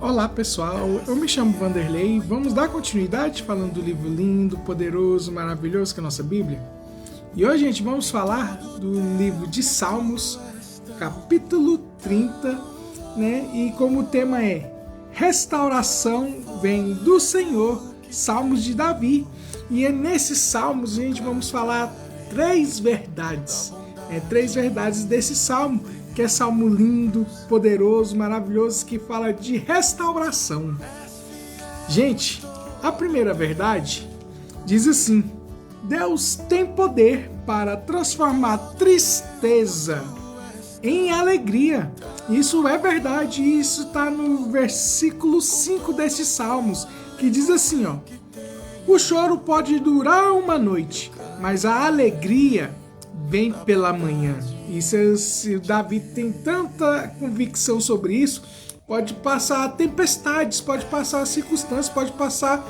Olá pessoal, eu me chamo Vanderlei e vamos dar continuidade falando do livro lindo, poderoso, maravilhoso que é a nossa Bíblia. E hoje, gente, vamos falar do livro de Salmos, capítulo 30, né? E como o tema é Restauração vem do Senhor, Salmos de Davi. E é nesses Salmos, gente, vamos falar três verdades desse Salmo, que é salmo lindo, poderoso, maravilhoso, que fala de restauração. Gente, a primeira verdade diz assim: Deus tem poder para transformar tristeza em alegria. Isso é verdade, isso está no versículo 5 desses salmos, que diz assim, ó: o choro pode durar uma noite, mas a alegria vem pela manhã. Isso, se Davi tem tanta convicção sobre isso, pode passar tempestades, pode passar circunstâncias, pode passar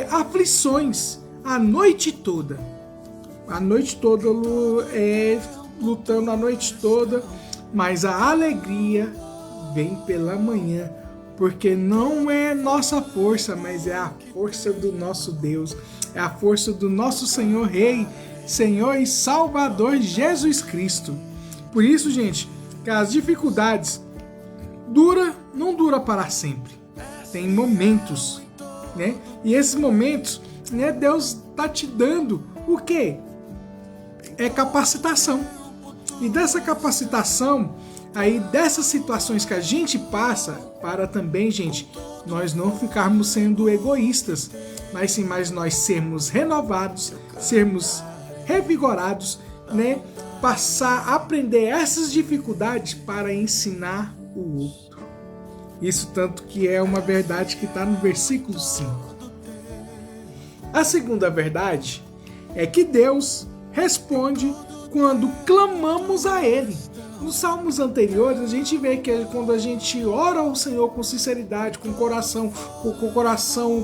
aflições a noite toda. A noite toda, lutando a noite toda, mas a alegria vem pela manhã, porque não é nossa força, mas é a força do nosso Deus, é a força do nosso Senhor Rei, Senhor e Salvador Jesus Cristo. Por isso, gente, que as dificuldades não dura para sempre. Tem momentos, né? E esses momentos, né, Deus está te dando o quê? É capacitação. E dessa capacitação, aí dessas situações que a gente passa, para também, gente, nós não ficarmos sendo egoístas, mas sim mais nós sermos renovados, sermos revigorados, né? Passar a aprender essas dificuldades para ensinar o outro. Isso tanto que é uma verdade que está no versículo 5. A segunda verdade é que Deus responde quando clamamos a Ele. Nos salmos anteriores, a gente vê que quando a gente ora ao Senhor com sinceridade, com coração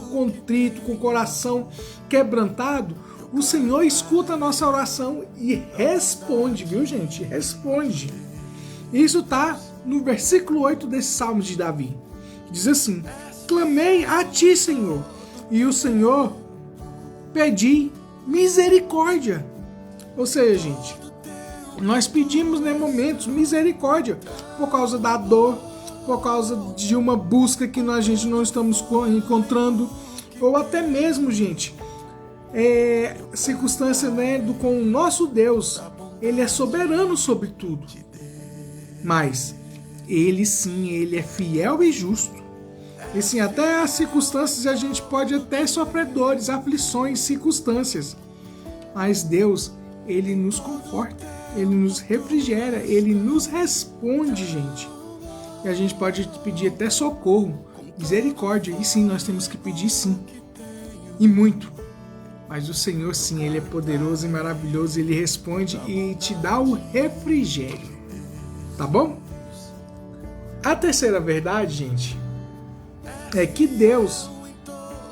contrito, com coração quebrantado, o Senhor escuta a nossa oração e responde, viu, gente? Responde. Isso está no versículo 8 desse Salmo de Davi. Diz assim: clamei a ti, Senhor, e o Senhor pedi misericórdia. Ou seja, gente, nós pedimos, né, momentos misericórdia por causa da dor, por causa de uma busca que a gente não estamos encontrando, ou até mesmo, gente, circunstância, né, com o nosso Deus. Ele é soberano sobre tudo, mas ele sim, ele é fiel e justo. E sim, até as circunstâncias a gente pode até sofrer dores, aflições, circunstâncias, mas Deus, ele nos conforta, ele nos refrigera, ele nos responde, gente. E a gente pode pedir até socorro, misericórdia, e sim, nós temos que pedir sim, e muito. Mas o Senhor, sim, Ele é poderoso e maravilhoso, Ele responde e te dá o refrigério. Tá bom? A terceira verdade, gente, é que Deus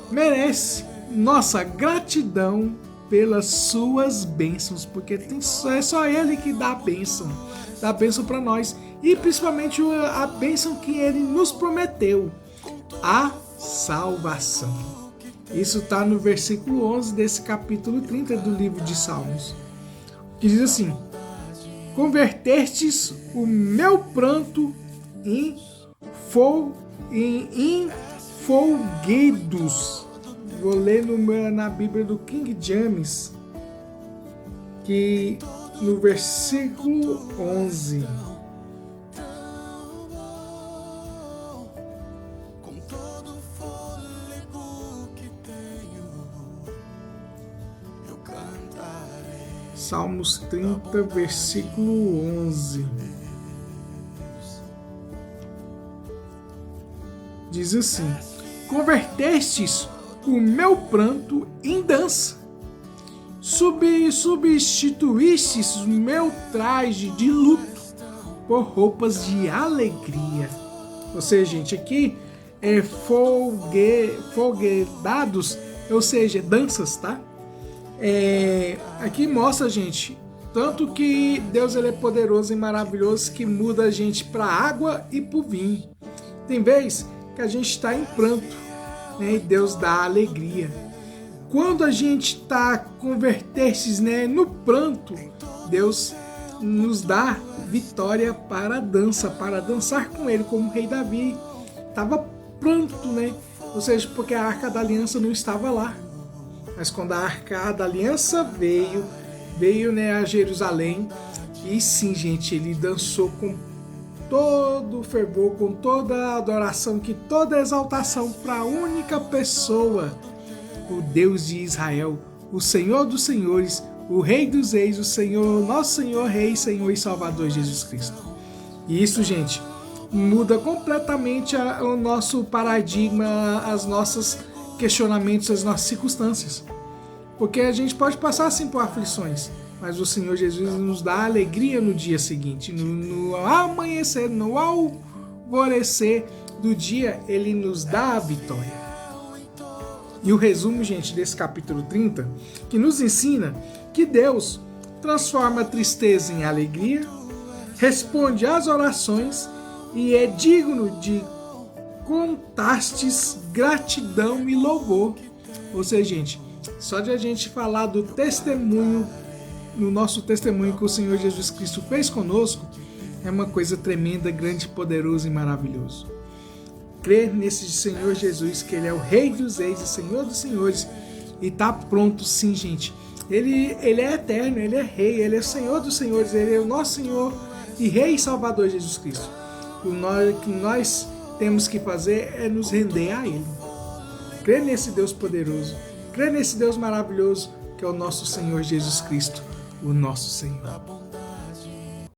merece nossa gratidão pelas suas bênçãos, porque é só Ele que dá a bênção para nós, e principalmente a bênção que Ele nos prometeu, a salvação. Isso está no versículo 11 desse capítulo 30 do livro de Salmos, que diz assim: convertestes o meu pranto em folguedos. Vou ler na Bíblia do King James, que no versículo 11. Salmos 30, versículo 11. Diz assim: convertestes o meu pranto em dança, substituístes o meu traje de luto por roupas de alegria. Ou seja, gente, aqui é folguedados, ou seja, danças, tá? Aqui mostra, gente, tanto que Deus, ele é poderoso e maravilhoso, que muda a gente para água e para o vinho. Tem vez que a gente está em pranto, né, e Deus dá alegria. Quando a gente está converter-se, né, no pranto, Deus nos dá vitória para a dança, para dançar com Ele, como o rei Davi estava pranto, né? Ou seja, porque a Arca da Aliança não estava lá. Mas quando a Arca da Aliança veio, né, a Jerusalém, e sim, gente, ele dançou com todo o fervor, com toda a adoração, que toda a exaltação para a única pessoa, o Deus de Israel, o Senhor dos Senhores, o Rei dos Reis, o Senhor, nosso Senhor, Rei, Senhor e Salvador Jesus Cristo. E isso, gente, muda completamente o nosso paradigma, os nossos questionamentos, as nossas circunstâncias. Porque a gente pode passar assim por aflições, mas o Senhor Jesus nos dá alegria no dia seguinte, no amanhecer, no alvorecer do dia, Ele nos dá a vitória. E o resumo, gente, desse capítulo 30, que nos ensina que Deus transforma a tristeza em alegria, responde às orações e é digno de contastes gratidão e louvor. Ou seja, gente, só de a gente falar do testemunho, no nosso testemunho que o Senhor Jesus Cristo fez conosco, é uma coisa tremenda, grande, poderosa e maravilhosa. Crer nesse Senhor Jesus, que Ele é o Rei dos Reis e Senhor dos Senhores, e está pronto sim, gente. Ele é eterno, Ele é Rei, Ele é o Senhor dos Senhores, Ele é o nosso Senhor e Rei e Salvador Jesus Cristo. O que nós temos que fazer é nos render a Ele. Crer nesse Deus poderoso, crer nesse Deus maravilhoso, que é o nosso Senhor Jesus Cristo, o nosso Senhor.